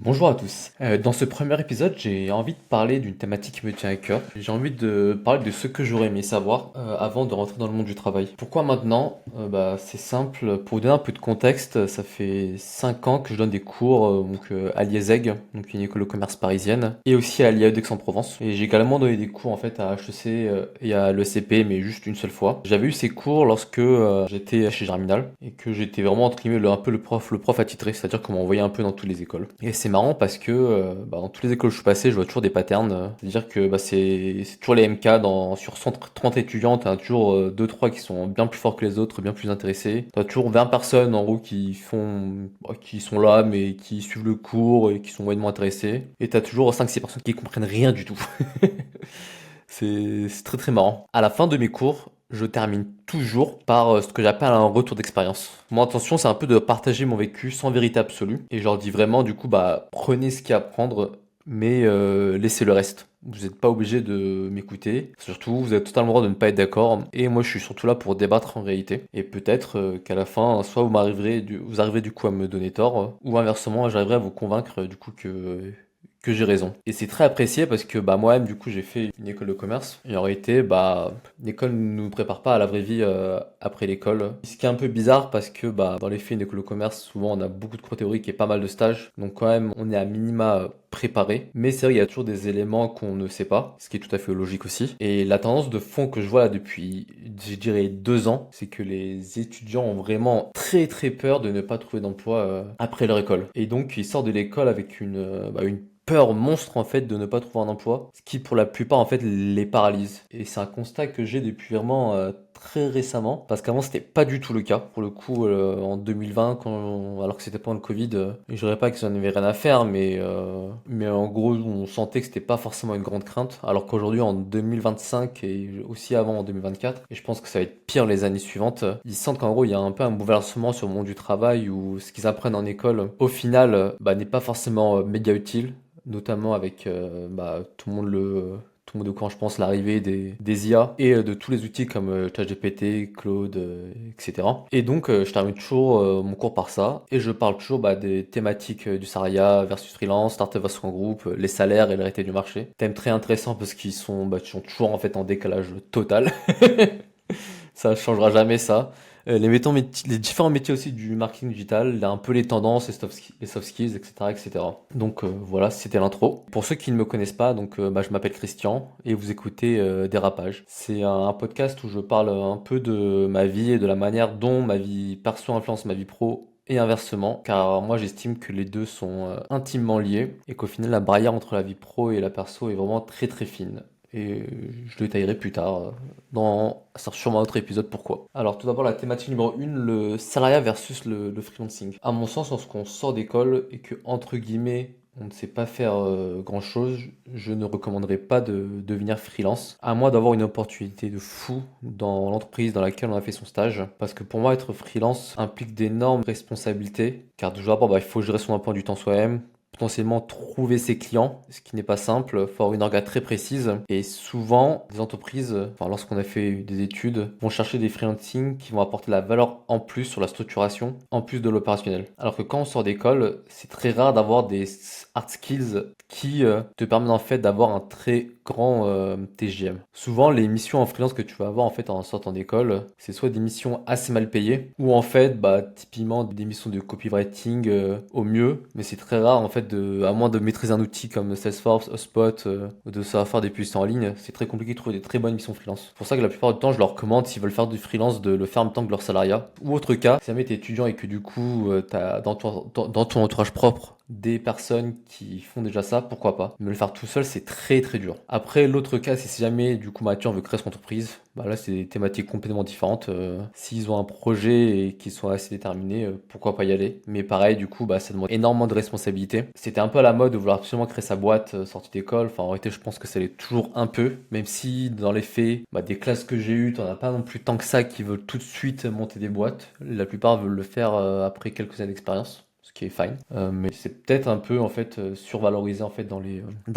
Bonjour à tous. Dans ce premier épisode, j'ai envie de parler d'une thématique qui me tient à cœur. J'ai envie de parler de ce que j'aurais aimé savoir avant de rentrer dans le monde du travail. Pourquoi maintenant? C'est simple. Pour vous donner un peu de contexte, ça fait 5 ans que je donne des cours à l'IESEG, donc une école de commerce parisienne, et aussi à l'IAE d'Aix-en-Provence. Et j'ai également donné des cours en fait à HEC et à l'ECP, mais juste une seule fois. J'avais eu ces cours lorsque j'étais chez Germinal et que j'étais vraiment entre guillemets un peu le prof attitré, c'est-à-dire qu'on m'envoyait un peu dans toutes les écoles. Et c'est marrant parce que dans toutes les écoles où je suis passé, je vois toujours des patterns. C'est-à-dire que c'est toujours les MK sur 130 étudiants, t'as toujours 2-3 qui sont bien plus forts que les autres, bien plus intéressés. T'as toujours 20 personnes en gros qui sont là mais qui suivent le cours et qui sont moyennement intéressés. Et t'as toujours 5-6 personnes qui comprennent rien du tout. C'est très très marrant. À la fin de mes cours, je termine toujours par ce que j'appelle un retour d'expérience. Mon intention, c'est un peu de partager mon vécu sans vérité absolue. Et je leur dis vraiment, du coup, prenez ce qu'il y a à prendre, mais laissez le reste. Vous n'êtes pas obligé de m'écouter. Surtout, vous avez totalement le droit de ne pas être d'accord. Et moi, je suis surtout là pour débattre en réalité. Et peut-être qu'à la fin, soit vous arriverez du coup à me donner tort, ou inversement, j'arriverai à vous convaincre du coup que j'ai raison. Et c'est très apprécié parce que moi-même, du coup, j'ai fait une école de commerce. Et en réalité, l'école ne nous prépare pas à la vraie vie après l'école. Ce qui est un peu bizarre parce que dans les faits, une école de commerce, souvent, on a beaucoup de cours théoriques et pas mal de stages. Donc quand même, on est à minima préparé. Mais c'est vrai, il y a toujours des éléments qu'on ne sait pas, ce qui est tout à fait logique aussi. Et la tendance de fond que je vois là depuis, je dirais, 2 ans, c'est que les étudiants ont vraiment très très peur de ne pas trouver d'emploi après leur école. Et donc, ils sortent de l'école avec une peur monstre en fait de ne pas trouver un emploi, ce qui pour la plupart en fait les paralyse. Et c'est un constat que j'ai depuis vraiment très récemment, parce qu'avant c'était pas du tout le cas. Pour le coup, en 2020, alors que c'était pas le Covid, je dirais pas que j'en avais rien à faire, mais en gros on sentait que c'était pas forcément une grande crainte, alors qu'aujourd'hui en 2025 et aussi avant en 2024, et je pense que ça va être pire les années suivantes, ils sentent qu'en gros il y a un peu un bouleversement sur le monde du travail où ce qu'ils apprennent en école, au final, n'est pas forcément méga utile, notamment avec tout le monde au courant, je pense, l'arrivée des IA et de tous les outils comme ChatGPT, Claude, etc. Et donc, je termine toujours mon cours par ça et je parle toujours des thématiques du salariat versus freelance, startup versus grand groupe, les salaires et la réalité du marché. Thème très intéressant parce qu'ils sont toujours en fait en décalage total. Ça changera jamais ça. Les différents métiers aussi du marketing digital, un peu les tendances, les soft skills, etc., etc. Donc voilà, c'était l'intro. Pour ceux qui ne me connaissent pas, je m'appelle Christian et vous écoutez Dérapage. C'est un podcast où je parle un peu de ma vie et de la manière dont ma vie perso influence ma vie pro et inversement, car moi j'estime que les deux sont intimement liés et qu'au final la barrière entre la vie pro et la perso est vraiment très très fine. Et je le détaillerai plus tard dans sûrement un autre épisode pourquoi. Alors tout d'abord la thématique numéro 1, le salariat versus le freelancing. À mon sens, lorsqu'on sort d'école et que entre guillemets on ne sait pas faire grand chose, je ne recommanderais pas de devenir freelance, à moins d'avoir une opportunité de fou dans l'entreprise dans laquelle on a fait son stage. Parce que pour moi, être freelance implique d'énormes responsabilités, car tout d'abord, il faut gérer son emploi du temps soi-même, potentiellement trouver ses clients, ce qui n'est pas simple, faut avoir une orga très précise. Et souvent, des entreprises, lorsqu'on a fait des études, vont chercher des freelancing qui vont apporter de la valeur en plus sur la structuration, en plus de l'opérationnel. Alors que quand on sort d'école, c'est très rare d'avoir des hard skills qui te permettent en fait d'avoir un très grand TGM. Souvent, les missions en freelance que tu vas avoir en fait en sortant d'école, c'est soit des missions assez mal payées, ou en fait, typiquement des missions de copywriting au mieux, mais c'est très rare en fait à moins de maîtriser un outil comme Salesforce, HubSpot, ou de savoir faire des publicités en ligne, c'est très compliqué de trouver des très bonnes missions freelance. C'est pour ça que la plupart du temps, je leur recommande s'ils veulent faire du freelance de le faire en même temps que leur salariat. Ou autre cas, si jamais t'es étudiant et que du coup, t'as dans ton entourage propre des personnes qui font déjà ça, pourquoi pas. Mais le faire tout seul, c'est très très dur. Après, l'autre cas, c'est si jamais du coup Mathieu veut créer son entreprise, là c'est des thématiques complètement différentes. S'ils ont un projet et qu'ils sont assez déterminés, pourquoi pas y aller. Mais pareil, du coup, ça demande énormément de responsabilités. C'était un peu à la mode de vouloir absolument créer sa boîte sortie d'école. Enfin, en réalité, je pense que ça l'est toujours un peu, même si dans les faits, des classes que j'ai eues, t'en as pas non plus tant que ça qui veulent tout de suite monter des boîtes. La plupart veulent le faire après quelques années d'expérience, ce qui est fine. Mais c'est peut-être un peu en fait survalorisé en fait dans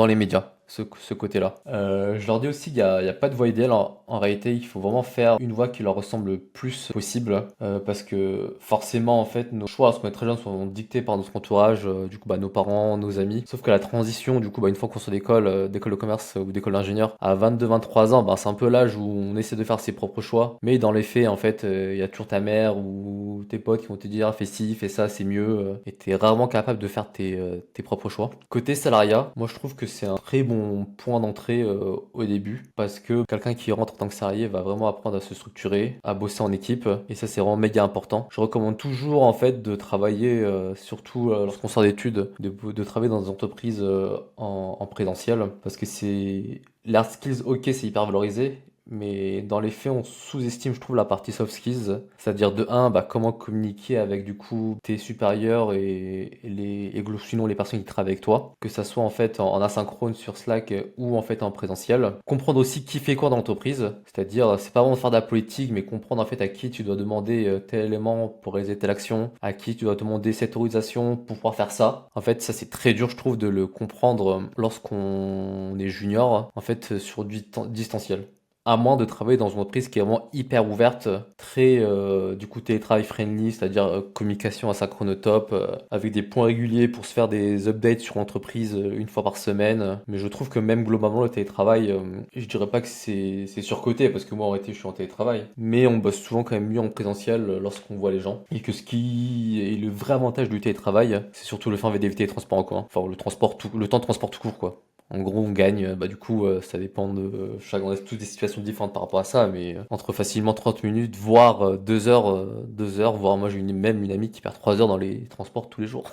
les médias. ce côté-là. Je leur dis aussi qu'il y a pas de voie idéale. En réalité, il faut vraiment faire une voie qui leur ressemble le plus possible. Parce que forcément, en fait, nos choix, lorsqu'on est très jeunes, sont dictés par notre entourage, du coup, bah, nos parents, nos amis. Sauf que la transition, du coup, bah, une fois qu'on sort d'école de commerce ou d'école d'ingénieur, à 22-23 ans, bah, c'est un peu l'âge où on essaie de faire ses propres choix. Mais dans les faits, en fait, il y a toujours ta mère ou tes potes qui vont te dire fais ci, fais ça, c'est mieux. Et t'es rarement capable de faire tes propres choix. Côté salariat, moi je trouve que c'est un très bon point d'entrée au début parce que quelqu'un qui rentre en tant que salarié va vraiment apprendre à se structurer, à bosser en équipe et ça c'est vraiment méga important. Je recommande toujours en fait de travailler, surtout lorsqu'on sort d'études, de travailler dans des entreprises en présentiel parce que c'est l'hard skills, ok, c'est hyper valorisé, mais dans les faits, on sous-estime, je trouve, la partie soft skills. C'est-à-dire de un, bah, comment communiquer avec du coup tes supérieurs et sinon les personnes qui travaillent avec toi. Que ça soit en fait en asynchrone sur Slack ou en fait en présentiel. Comprendre aussi qui fait quoi dans l'entreprise. C'est-à-dire, c'est pas vraiment faire de la politique, mais comprendre en fait à qui tu dois demander tel élément pour réaliser telle action, à qui tu dois demander cette autorisation pour pouvoir faire ça. En fait, ça c'est très dur, je trouve, de le comprendre lorsqu'on est junior, en fait, sur du distanciel. À moins de travailler dans une entreprise qui est vraiment hyper ouverte, très du coup télétravail friendly, c'est-à-dire communication asynchrone au top, avec des points réguliers pour se faire des updates sur l'entreprise une fois par semaine. Mais je trouve que même globalement le télétravail, je dirais pas que c'est surcoté parce que moi en réalité je suis en télétravail, mais on bosse souvent quand même mieux en présentiel lorsqu'on voit les gens. Et que ce qui est le vrai avantage du télétravail, c'est surtout le fait d'éviter les transports en commun, enfin le temps de transport tout court quoi. En gros, on gagne, bah du coup, ça dépend de chaque, on a tous des situations différentes par rapport à ça, mais entre facilement 30 minutes, voire 2 heures, 2 heures, voire moi j'ai même une amie qui perd 3 heures dans les transports tous les jours.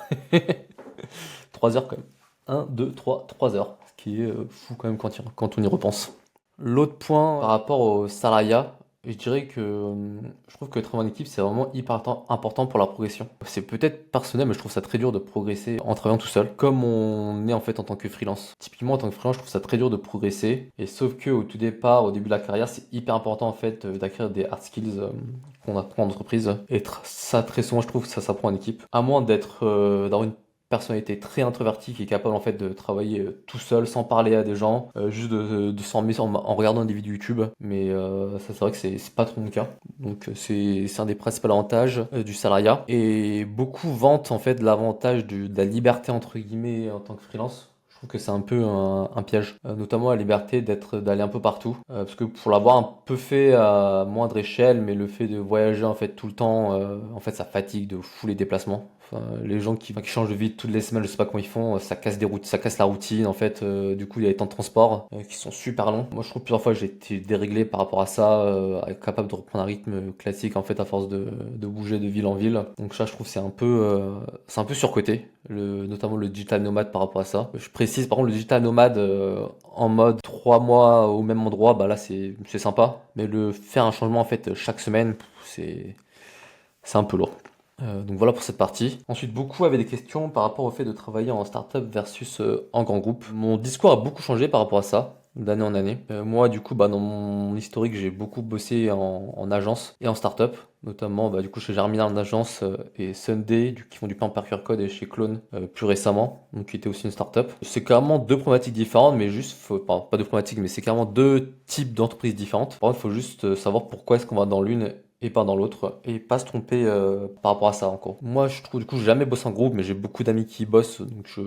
3 heures quand même. Un, 2, 3 heures, ce qui est fou quand même quand on y repense. L'autre point par rapport au salariat, je dirais que je trouve que travailler en équipe, c'est vraiment hyper important pour la progression. C'est peut-être personnel, mais je trouve ça très dur de progresser en travaillant tout seul, comme on est en fait en tant que freelance. Typiquement, en tant que freelance, je trouve ça très dur de progresser. Et sauf que au tout départ, au début de la carrière, c'est hyper important en fait d'acquérir des hard skills qu'on apprend en entreprise. Et ça, très souvent, je trouve que ça s'apprend en équipe. À moins d'avoir une personnalité très introvertie qui est capable en fait de travailler tout seul sans parler à des gens, juste de s'ennuyer en regardant des vidéos YouTube. Mais ça c'est vrai que c'est pas trop mon cas. Donc c'est un des principaux avantages du salariat. Et beaucoup vantent en fait l'avantage de la liberté entre guillemets en tant que freelance. Je trouve que c'est un peu un piège, notamment la liberté d'aller un peu partout, parce que pour l'avoir un peu fait à moindre échelle, mais le fait de voyager en fait tout le temps, en fait ça fatigue de fou les déplacements. Enfin, les gens qui changent de vie toutes les semaines, je sais pas comment ils font, ça casse des routes, ça casse la routine en fait. Du coup, il y a les temps de transport qui sont super longs. Moi, je trouve plusieurs fois que j'ai été déréglé par rapport à ça, capable de reprendre un rythme classique en fait à force de bouger de ville en ville. Donc ça, je trouve c'est un peu surcoté, notamment le digital nomade par rapport à ça. Je précise par contre le digital nomade en mode 3 mois au même endroit, bah là c'est sympa, mais le faire un changement en fait chaque semaine, c'est un peu lourd. Donc voilà pour cette partie. Ensuite, beaucoup avaient des questions par rapport au fait de travailler en startup versus en grand groupe. Mon discours a beaucoup changé par rapport à ça, d'année en année. Moi, du coup, bah, dans mon historique, j'ai beaucoup bossé en agence et en startup, notamment bah, du coup chez Germinal en agence et Sunday, qui font du pain par QR code, et chez Clone plus récemment, donc qui était aussi une startup. C'est carrément deux problématiques différentes, mais juste, pas deux problématiques, mais c'est carrément deux types d'entreprises différentes. Par contre, il faut juste savoir pourquoi est-ce qu'on va dans l'une et pas dans l'autre, et pas se tromper par rapport à ça encore. Moi, je trouve, du coup, j'ai jamais bossé en groupe, mais j'ai beaucoup d'amis qui bossent, donc je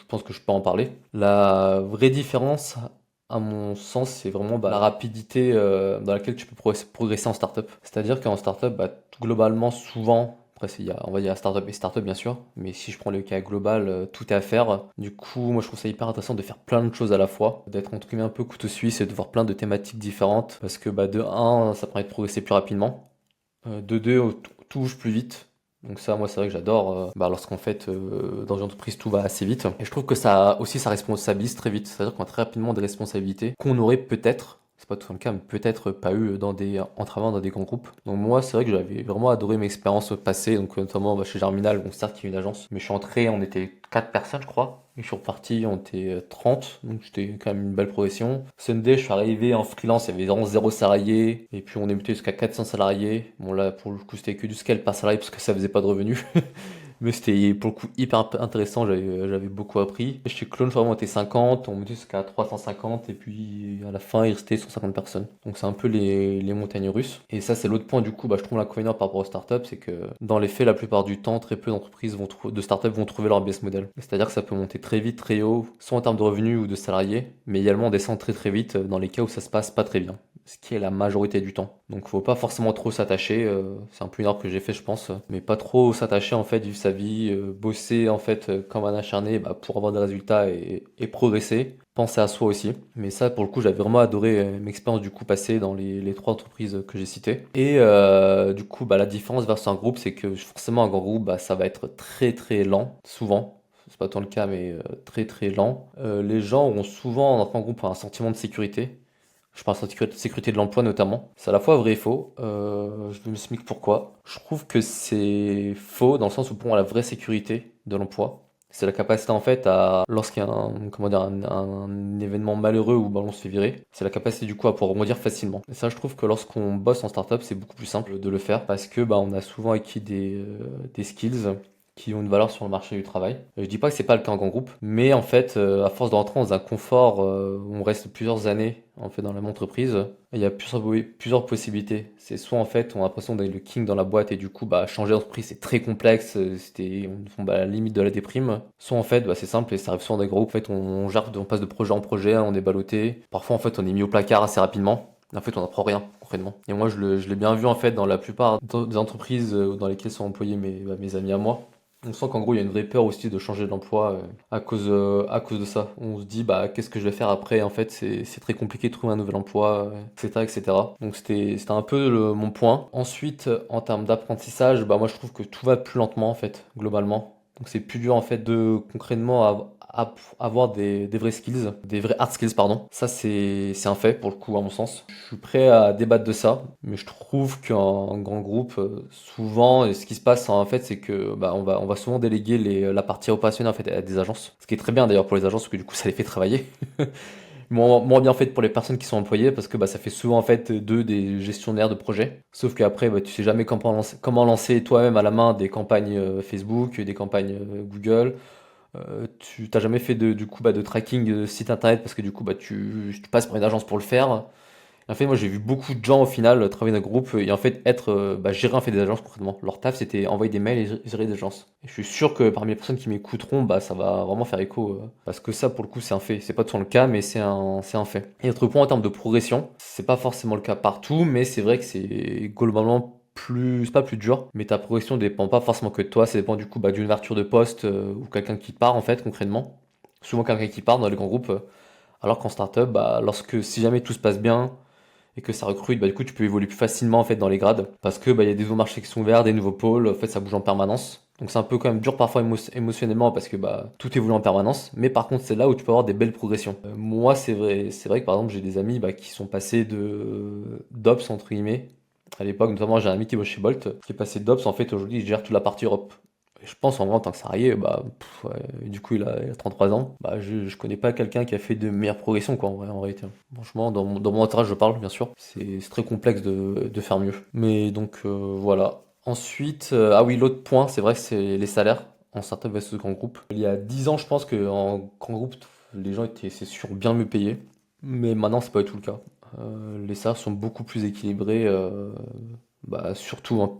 pense que je peux en parler. La vraie différence, à mon sens, c'est vraiment bah, la rapidité dans laquelle tu peux progresser en startup. C'est-à-dire qu'en startup, bah, globalement, souvent, après, on va dire startup et startup bien sûr, mais si je prends le cas global, tout est à faire. Du coup, moi je trouve ça hyper intéressant de faire plein de choses à la fois, d'être entre guillemets un peu couteau suisse et de voir plein de thématiques différentes, parce que bah, de un, ça permet de progresser plus rapidement. De deux, tout bouge plus vite. Donc ça, moi, c'est vrai que j'adore. Bah, lorsqu'en fait, dans une entreprise, tout va assez vite. Et je trouve que ça aussi, ça responsabilise très vite. C'est-à-dire qu'on a très rapidement des responsabilités qu'on aurait peut-être, c'est pas tout le cas, mais peut-être pas eu en travaillant dans des grands groupes. Donc moi, c'est vrai que j'avais vraiment adoré mes expériences passées. Donc notamment bah, chez Germinal, bon, certes, il y a une agence, mais je suis entré, on était 4 personnes, je crois. Et je suis reparti, on était 30, donc c'était quand même une belle progression. Sunday, je suis arrivé en freelance, il y avait vraiment zéro salarié, et puis on est monté jusqu'à 400 salariés. Bon là, pour le coup, c'était que du scale par salarié parce que ça faisait pas de revenus. Mais c'était pour le coup hyper intéressant, j'avais beaucoup appris. Chez Clone, je crois, on était 50, on montait jusqu'à 350, et puis à la fin, il restait 150 personnes. Donc c'est un peu les montagnes russes. Et ça, c'est l'autre point, du coup, bah, je trouve l'inconvénient par rapport aux startups, c'est que dans les faits, la plupart du temps, très peu d'entreprises de startups vont trouver leur business model. C'est-à-dire que ça peut monter très vite, très haut, soit en termes de revenus ou de salariés, mais également on descend très très vite dans les cas où ça se passe pas très bien, ce qui est la majorité du temps. Donc faut pas forcément trop s'attacher, c'est un peu une erreur que j'ai fait je pense, mais pas trop s'attacher en fait, vivre sa vie, bosser en fait comme un acharné bah, pour avoir des résultats et progresser. Penser à soi aussi. Mais ça, pour le coup, j'avais vraiment adoré mes expériences du coup passées dans les trois entreprises que j'ai citées. Et du coup, bah, la différence versus un groupe, c'est que forcément un grand groupe, bah, ça va être très très lent, souvent. C'est pas tant le cas, mais très très lent. Les gens ont souvent, dans un grand groupe, un sentiment de sécurité. Je parle de sécurité de l'emploi notamment. C'est à la fois vrai et faux. Je vais m'expliquer pourquoi. Je trouve que c'est faux dans le sens où pour moi la vraie sécurité de l'emploi, c'est la capacité en fait à, lorsqu'il y a un, comment dire, un événement malheureux où bah, on se fait virer, c'est la capacité du coup à pouvoir rebondir facilement. Et ça je trouve que lorsqu'on bosse en startup c'est beaucoup plus simple de le faire parce que bah, on a souvent acquis des skills qui ont une valeur sur le marché du travail. Je dis pas que c'est pas le cas en grand groupe, mais en fait, à force de rentrer dans un confort où on reste plusieurs années en fait dans la même entreprise, il y a plusieurs possibilités. C'est soit en fait on a l'impression d'être le king dans la boîte et du coup bah changer d'entreprise c'est très complexe, on bah, à la limite de la déprime. Soit en fait bah, c'est simple et ça arrive souvent dans des groupes, en fait on passe de projet en projet, on est ballotté. Parfois en fait on est mis au placard assez rapidement. En fait, on n'apprend rien, concrètement. Et moi, je l'ai bien vu, en fait, dans la plupart des entreprises dans lesquelles sont employés mes amis à moi. On sent qu'en gros, il y a une vraie peur aussi de changer d'emploi à cause de ça. On se dit, bah, qu'est-ce que je vais faire après? En fait, c'est très compliqué de trouver un nouvel emploi, etc., etc. Donc, c'était un peu mon point. Ensuite, en termes d'apprentissage, bah, moi, je trouve que tout va plus lentement, en fait, globalement. Donc, c'est plus dur, en fait, de concrètement avoir des vrais skills, des vrais hard skills, pardon. Ça, c'est un fait, pour le coup, à mon sens. Je suis prêt à débattre de ça, mais je trouve qu'en grand groupe, souvent, ce qui se passe, en fait, c'est que bah, on va souvent déléguer la partie opérationnelle en fait, à des agences. Ce qui est très bien d'ailleurs pour les agences, parce que du coup, ça les fait travailler. Moins bien fait pour les personnes qui sont employées, parce que bah, ça fait souvent en fait d'eux des gestionnaires de projets. Sauf qu'après, bah, tu sais jamais comment lancer toi-même à la main des campagnes Facebook, des campagnes Google. Tu t'as jamais fait du coup bah, de tracking de site internet parce que du coup bah, tu passes par une agence pour le faire. En fait, moi j'ai vu beaucoup de gens au final travailler dans un groupe et en fait être bah, gérer en fait des agences concrètement. Leur taf c'était envoyer des mails et gérer des agences. Et je suis sûr que parmi les personnes qui m'écouteront, bah ça va vraiment faire écho parce que ça pour le coup c'est un fait. C'est pas tout le cas, mais c'est un fait. Et autre point en termes de progression, c'est pas forcément le cas partout, mais c'est vrai que c'est globalement plus, c'est pas plus dur, mais ta progression dépend pas forcément que de toi, ça dépend du coup bah, d'une ouverture de poste ou quelqu'un qui part en fait concrètement. Souvent quelqu'un qui part dans les grands groupes, alors qu'en startup, bah, lorsque si jamais tout se passe bien, et que ça recrute, bah, du coup, tu peux évoluer plus facilement en fait dans les grades parce que bah, il y a des nouveaux marchés qui sont ouverts, des nouveaux pôles, en fait, ça bouge en permanence. Donc c'est un peu quand même dur parfois émotionnellement parce que bah, tout évolue en permanence. Mais par contre, c'est là où tu peux avoir des belles progressions. Moi, c'est vrai que par exemple, j'ai des amis bah, qui sont passés de d'Ops entre guillemets à l'époque. Notamment, j'ai un ami qui bosse chez Bolt qui est passé d'Ops. En fait, aujourd'hui, il gère toute la partie Europe. Et je pense en vrai en tant que salarié, bah, ouais, du coup il a 33 ans, bah, je connais pas quelqu'un qui a fait de meilleure progression quoi en vrai, en réalité. Franchement, dans mon entourage je parle bien sûr, c'est très complexe de faire mieux. Mais donc voilà. Ensuite, ah oui l'autre point, c'est vrai que c'est les salaires en startup versus grand groupe. Il y a 10 ans je pense qu'en grand groupe les gens étaient c'est sûr bien mieux payés, mais maintenant c'est pas du tout le cas. Les salaires sont beaucoup plus équilibrés, bah, surtout hein,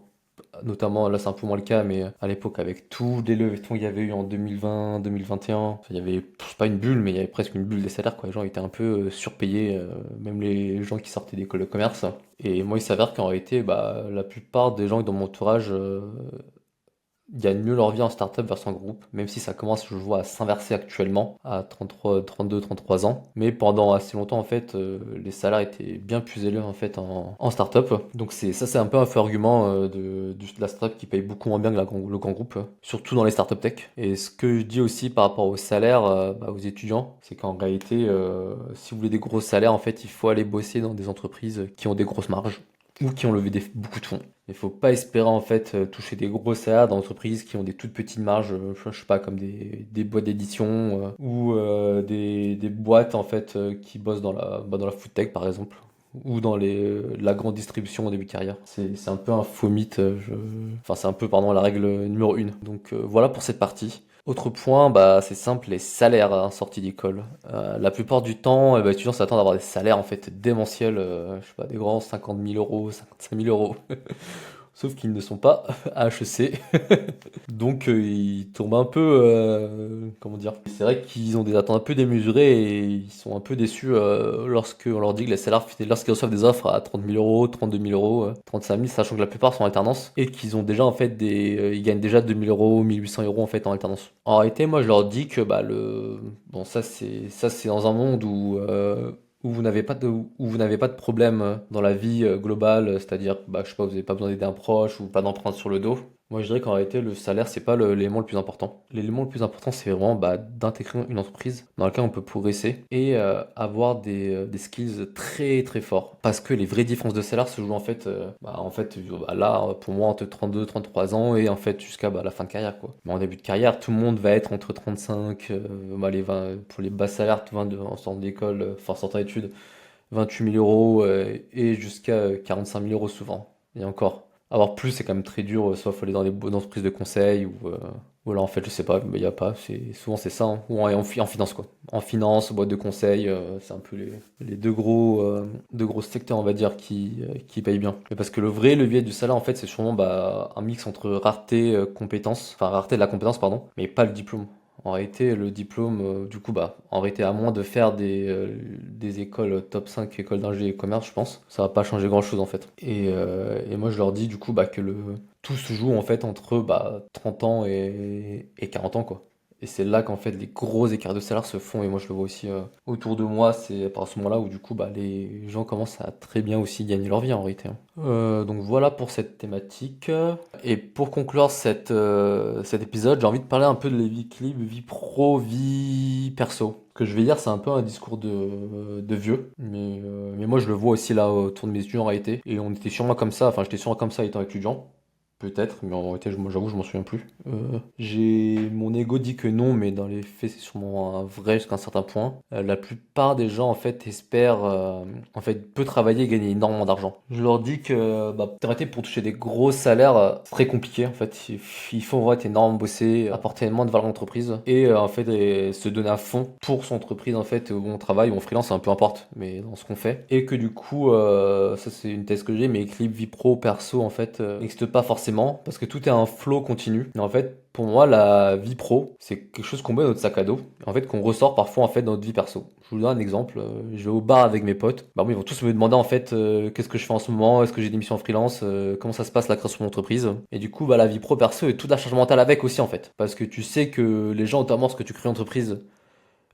notamment, là c'est un peu moins le cas, mais à l'époque avec tous les levées de fonds qu'il y avait eu en 2020, 2021, enfin, il y avait c'est pas une bulle, mais il y avait presque une bulle des salaires, quoi. Les gens étaient un peu surpayés, même les gens qui sortaient d'école de commerce. Et moi il s'avère qu'en réalité, bah, la plupart des gens dans mon entourage gagnent mieux leur vie en startup versus en groupe, même si ça commence, je vois, à s'inverser actuellement à 33, 32, 33 ans. Mais pendant assez longtemps, en fait, les salaires étaient bien plus élevés en fait en startup. Donc c'est un peu un faux argument de la startup qui paye beaucoup moins bien que le grand groupe, surtout dans les startups tech. Et ce que je dis aussi par rapport au salaire, bah, aux étudiants, c'est qu'en réalité, si vous voulez des gros salaires, en fait, il faut aller bosser dans des entreprises qui ont des grosses marges ou qui ont levé beaucoup de fonds. Il faut pas espérer en fait toucher des gros salaires dans entreprises qui ont des toutes petites marges, je sais pas, comme des boîtes d'édition ou des boîtes en fait qui bossent dans dans la food tech par exemple. ou dans la grande distribution au début de carrière. C'est un peu un faux mythe, enfin c'est un peu, pardon, la règle numéro une. Donc voilà pour cette partie. Autre point, bah, c'est simple, les salaires en sortie d'école. La plupart du temps, bah, les étudiants s'attendent à avoir des salaires en fait démentiels, je sais pas, des grands 50 000 euros, 55 000 euros. Sauf qu'ils ne sont pas à HEC. Donc ils tombent un peu, comment dire? C'est vrai qu'ils ont des attentes un peu démesurées et ils sont un peu déçus lorsque on leur dit que les salaires, lorsqu'ils reçoivent des offres à 30 000 euros, 32 000 euros, 35 000, sachant que la plupart sont en alternance et qu'ils ont déjà en fait ils gagnent déjà 2 000 euros, 1 800 euros en fait en alternance. En réalité, moi je leur dis que bah bon, ça c'est dans un monde où vous n'avez pas de problème dans la vie globale, c'est-à-dire, bah, je sais pas, vous n'avez pas besoin d'aider un proche ou pas d'emprunt sur le dos. Moi, je dirais qu'en réalité, le salaire, c'est pas l'élément le plus important. L'élément le plus important, c'est vraiment bah, d'intégrer une entreprise dans laquelle on peut progresser et avoir des skills très très forts. Parce que les vraies différences de salaire se jouent bah, là, pour moi, entre 32, 33 ans et en fait jusqu'à bah, la fin de carrière, quoi. Mais en début de carrière, tout le monde va être entre 35, bah, les 20, pour les bas salaires, 22 en sortant d'école, enfin sortant d'études, 28 000 euros et jusqu'à 45 000 euros souvent. Et encore. Avoir plus, c'est quand même très dur, soit faut aller dans les bonnes entreprises de conseil ou là en fait je sais pas, mais il y a pas, souvent c'est ça, hein. Ou en finance quoi. En finance, boîte de conseil, c'est un peu les deux gros secteurs on va dire qui payent bien. Mais parce que le vrai levier du salaire en fait c'est sûrement bah, un mix entre rareté, compétence, enfin rareté de la compétence pardon, mais pas le diplôme. En réalité, le diplôme, du coup, bah, en réalité, à moins de faire des écoles top 5 écoles d'ingé et commerce, je pense, ça va pas changer grand-chose en fait. Et moi, je leur dis du coup bah, que tout se joue en fait entre bah, 30 ans et 40 ans, quoi. Et c'est là qu'en fait les gros écarts de salaire se font, et moi je le vois aussi autour de moi, c'est par ce moment-là où du coup bah, les gens commencent à très bien aussi gagner leur vie en réalité, hein. Donc voilà pour cette thématique. Et pour conclure cet épisode, j'ai envie de parler un peu de l'équilibre vie pro, vie perso. Ce que je vais dire, c'est un peu un discours de vieux, mais moi je le vois aussi là autour de mes étudiants en réalité. Et on était sûrement comme ça, enfin j'étais sûrement comme ça étant étudiant. Peut-être, mais en réalité, j'avoue, je m'en souviens plus. Mon ego dit que non, mais dans les faits, c'est sûrement un vrai jusqu'à un certain point. La plupart des gens, en fait, espèrent, en fait, peu travailler et gagner énormément d'argent. Je leur dis que, bah, en réalité, pour toucher des gros salaires, c'est très compliqué. En fait, il faut vraiment être énorme, bosser, apporter énormément de valeur à l'entreprise et, en fait, se donner à fond pour son entreprise, en fait, où on travaille, où on freelance, un peu importe, mais dans ce qu'on fait. Et que du coup, ça, c'est une thèse que j'ai, mais équilibre vie pro, perso, en fait, n'existe pas forcément parce que tout est un flow continu. Et en fait, pour moi, la vie pro, c'est quelque chose qu'on met dans notre sac à dos, en fait, qu'on ressort parfois en fait dans notre vie perso. Je vous donne un exemple. Je vais au bar avec mes potes. Bah oui, ils vont tous me demander en fait qu'est-ce que je fais en ce moment, est-ce que j'ai des missions en freelance, comment ça se passe la création de mon entreprise. Et du coup, bah la vie pro perso et toute la charge mentale avec aussi en fait, parce que tu sais que les gens, notamment lorsque tu crées une entreprise,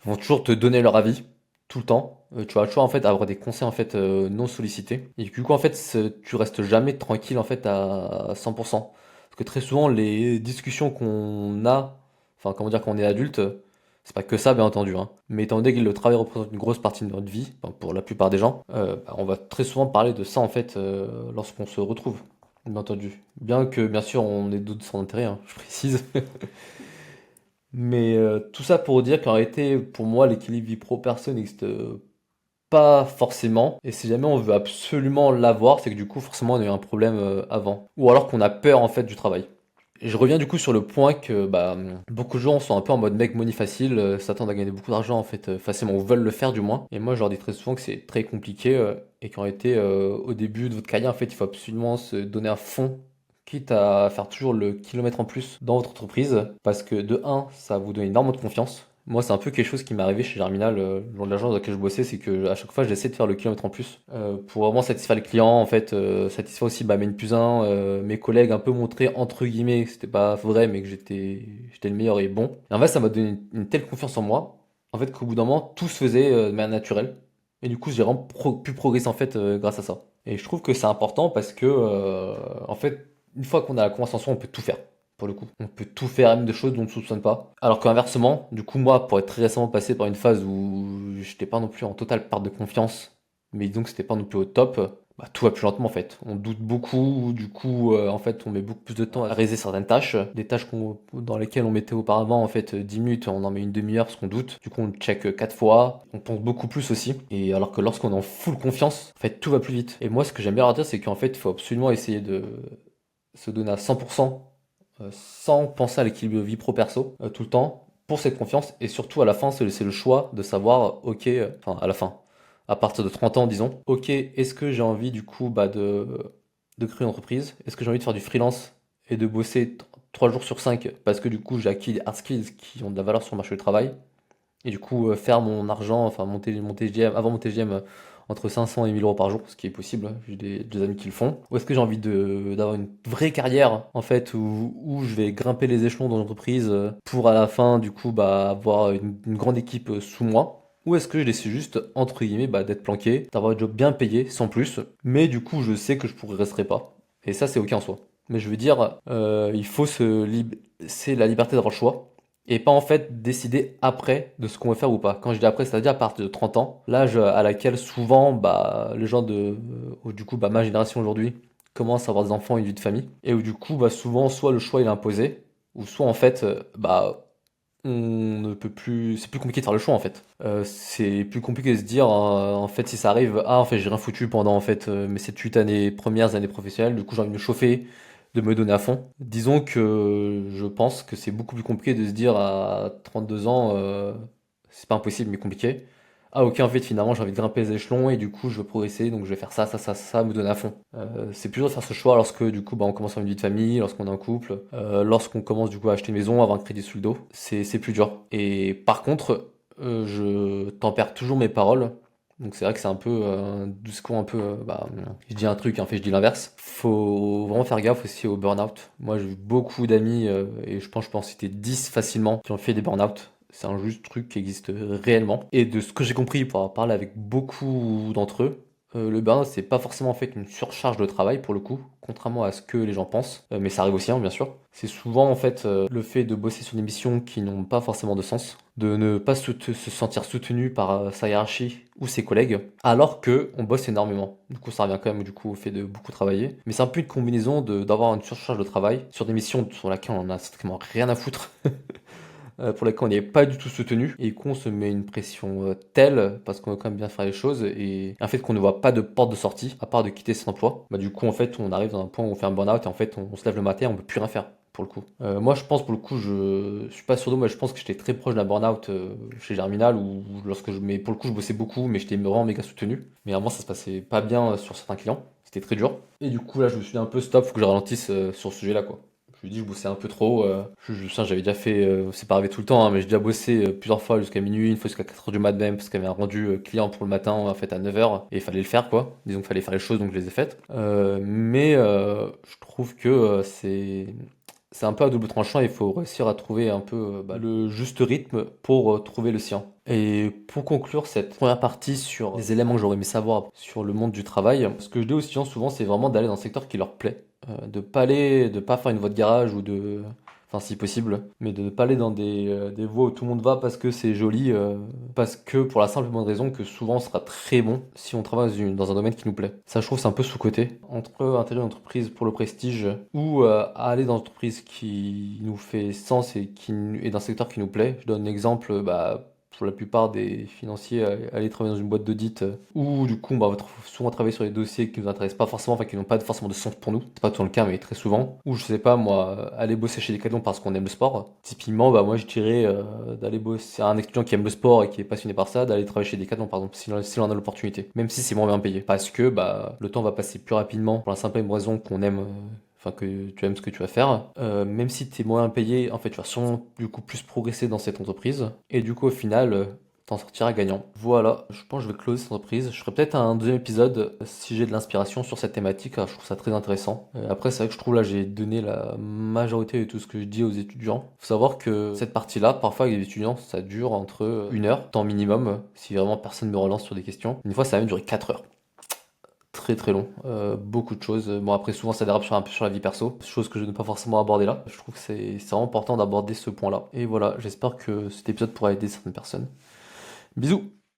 vont toujours te donner leur avis tout le temps. Tu vas toujours en fait avoir des conseils en fait non sollicités. Et du coup en fait tu restes jamais tranquille en fait à 100%. Parce que très souvent les discussions qu'on a, enfin comment dire quand on est adulte, c'est pas que ça bien entendu, hein. Mais étant donné que le travail représente une grosse partie de notre vie, enfin, pour la plupart des gens, bah, on va très souvent parler de ça en fait lorsqu'on se retrouve. Bien entendu. Bien que bien sûr on ait d'autres sans intérêt, hein, je précise. Mais tout ça pour dire qu'en réalité, pour moi, l'équilibre vie pro-perso n'existe pas forcément. Et si jamais on veut absolument l'avoir, c'est que du coup, forcément, on a eu un problème avant. Ou alors qu'on a peur en fait du travail. Et je reviens du coup sur le point que bah, beaucoup de gens sont un peu en mode make money facile, s'attendent à gagner beaucoup d'argent en fait facilement, ou veulent le faire du moins. Et moi je leur dis très souvent que c'est très compliqué et qu'en réalité au début de votre carrière en fait il faut absolument se donner à fond, quitte à faire toujours le kilomètre en plus dans votre entreprise, parce que de un ça vous donne énormément de confiance. Moi, c'est un peu quelque chose qui m'est arrivé chez Germinal, lors de l'agence dans laquelle je bossais, c'est que à chaque fois, j'essaie de faire le kilomètre en plus pour vraiment satisfaire les clients, en fait, satisfaire aussi bah, mes N plus 1, mes collègues, un peu montrer entre guillemets, que c'était pas vrai, mais que j'étais le meilleur et bon. Et en fait, ça m'a donné une telle confiance en moi, en fait, qu'au bout d'un moment, tout se faisait de manière naturelle. Et du coup, j'ai vraiment pu progresser en fait grâce à ça. Et je trouve que c'est important parce que, en fait, une fois qu'on a la confiance en soi, on peut tout faire pour le coup. On peut tout faire, même des choses dont on ne soupçonne pas. Alors qu'inversement, du coup, moi, pour être très récemment passé par une phase où j'étais pas non plus en totale perte de confiance, mais disons que c'était pas non plus au top, tout va plus lentement en fait. On doute beaucoup, du coup, en fait, on met beaucoup plus de temps à réaliser certaines tâches. Des tâches dans lesquelles on mettait auparavant en fait 10 minutes, on en met une demi-heure parce qu'on doute. Du coup, on check 4 fois, on pense beaucoup plus aussi. Et alors que lorsqu'on est en full confiance, en fait, tout va plus vite. Et moi, ce que j'aime bien leur dire, c'est qu'en fait, il faut absolument essayer de se donner à 100% sans penser à l'équilibre vie pro-perso tout le temps pour cette confiance. Et surtout, à la fin, c'est le choix de savoir, ok, enfin, à la fin à partir de 30 ans, disons. Ok, est-ce que j'ai envie du coup de créer une entreprise? Est-ce que j'ai envie de faire du freelance et de bosser 3 jours sur 5 parce que du coup j'ai acquis des hard skills qui ont de la valeur sur le marché du travail et du coup faire mon argent, enfin mon TGM, avant mon TGM entre 500 et 1000 euros par jour, ce qui est possible, j'ai des amis qui le font. Ou est-ce que j'ai envie d'avoir une vraie carrière en fait où je vais grimper les échelons dans l'entreprise pour à la fin du coup avoir une grande équipe sous moi? Ou est-ce que je décide juste, entre guillemets, d'être planqué, d'avoir un job bien payé, sans plus, mais du coup, je sais que je progresserai pas. Et ça, c'est ok en soi. Mais je veux dire, il faut c'est la liberté d'avoir le choix, et pas en fait décider après de ce qu'on veut faire ou pas. Quand je dis après, c'est-à-dire à partir de 30 ans, l'âge à laquelle souvent, les gens du coup, ma génération aujourd'hui, commencent à avoir des enfants et une vie de famille, et où du coup, souvent, soit le choix il est imposé, ou soit en fait, on ne peut plus, c'est plus compliqué de faire le choix en fait. C'est plus compliqué de se dire en fait si ça arrive, ah en fait j'ai rien foutu pendant en fait mes 7-8 années premières années professionnelles, du coup j'ai envie de me chauffer, de me donner à fond. Disons que je pense que c'est beaucoup plus compliqué de se dire à 32 ans, c'est pas impossible mais compliqué. Ah ok en fait finalement j'ai envie de grimper les échelons et du coup je veux progresser donc je vais faire ça, me donner à fond. C'est plus dur de faire ce choix lorsque du coup on commence à avoir une vie de famille, lorsqu'on est en couple, lorsqu'on commence du coup à acheter une maison, avoir un crédit sous le dos, c'est plus dur. Et par contre, je tempère toujours mes paroles. Donc c'est vrai que c'est un peu un discours un peu, je dis un truc, en fait je dis l'inverse. Faut vraiment faire gaffe aussi au burn-out. Moi j'ai eu beaucoup d'amis, et je peux en citer 10 facilement, qui ont fait des burn-out. C'est un juste truc qui existe réellement. Et de ce que j'ai compris pour avoir parlé avec beaucoup d'entre eux, le burn-out, c'est pas forcément en fait une surcharge de travail pour le coup, contrairement à ce que les gens pensent, mais ça arrive aussi, hein, bien sûr. C'est souvent en fait le fait de bosser sur des missions qui n'ont pas forcément de sens, de ne pas se sentir soutenu par sa hiérarchie ou ses collègues, alors que on bosse énormément. Du coup, ça revient quand même du coup au fait de beaucoup travailler, mais c'est un peu une combinaison d'avoir une surcharge de travail sur des missions sur lesquelles on en a strictement rien à foutre. Pour lesquels on n'est pas du tout soutenu et qu'on se met une pression telle parce qu'on veut quand même bien faire les choses et un fait qu'on ne voit pas de porte de sortie à part de quitter cet emploi, du coup en fait on arrive dans un point où on fait un burn-out et en fait on se lève le matin et on peut plus rien faire pour le coup. Moi je pense pour le coup je suis pas sûr de moi, je pense que j'étais très proche d'un burn-out chez Germinal où mais pour le coup je bossais beaucoup mais j'étais vraiment méga soutenu. Mais vraiment ça se passait pas bien sur certains clients, c'était très dur. Et du coup là je me suis dit un peu stop, faut que je ralentisse sur ce sujet là quoi. Je lui dis, je bossais un peu trop. J'avais déjà fait, c'est pas arrivé tout le temps, hein, mais j'ai déjà bossé plusieurs fois jusqu'à minuit, une fois jusqu'à 4 heures du mat même, parce qu'il y avait un rendu client pour le matin, en fait, à 9 heures et il fallait le faire, quoi. Disons qu'il fallait faire les choses, donc je les ai faites. Mais je trouve que c'est un peu à double tranchant, il faut réussir à trouver un peu le juste rythme pour trouver le sien. Et pour conclure cette première partie sur les éléments que j'aurais aimé savoir sur le monde du travail, ce que je dis aux étudiants souvent, c'est vraiment d'aller dans un secteur qui leur plaît. De pas faire une voie de garage enfin si possible, mais de ne pas aller dans des voies où tout le monde va parce que c'est joli, parce que pour la simple et bonne raison que souvent on sera très bon si on travaille dans un domaine qui nous plaît. Ça, je trouve, c'est un peu sous-coté. Entre intégrer une entreprise pour le prestige ou aller dans une entreprise qui nous fait sens et qui est dans un secteur qui nous plaît. Je donne un exemple, pour la plupart des financiers, aller travailler dans une boîte d'audit où du coup on va souvent travailler sur des dossiers qui nous intéressent pas forcément, enfin qui n'ont pas forcément de sens pour nous. C'est pas tout le cas, mais très souvent. Ou je sais pas moi, aller bosser chez Decathlon parce qu'on aime le sport. Typiquement, moi je dirais d'aller bosser à un étudiant qui aime le sport et qui est passionné par ça, d'aller travailler chez Decathlon par exemple, s'il en a l'opportunité. Même si c'est moins bien payé. Parce que le temps va passer plus rapidement pour la simple et bonne raison qu'on aime. Enfin, que tu aimes ce que tu vas faire, même si tu es moins payé, en fait, tu vas sûrement du coup plus progresser dans cette entreprise, et du coup, au final, t'en sortiras gagnant. Voilà, je pense que je vais closer cette entreprise. Je ferai peut-être un deuxième épisode si j'ai de l'inspiration sur cette thématique, je trouve ça très intéressant. Après, c'est vrai que je trouve là, j'ai donné la majorité de tout ce que je dis aux étudiants. Faut savoir que cette partie-là, parfois avec les étudiants, ça dure entre 1 heure, temps minimum, si vraiment personne me relance sur des questions. Une fois, ça va même durer 4 heures. Très très long, beaucoup de choses. Bon après souvent ça dérape un peu sur la vie perso, chose que je n'ai pas forcément abordé là. Je trouve que c'est vraiment important d'aborder ce point-là. Et voilà, j'espère que cet épisode pourra aider certaines personnes. Bisous!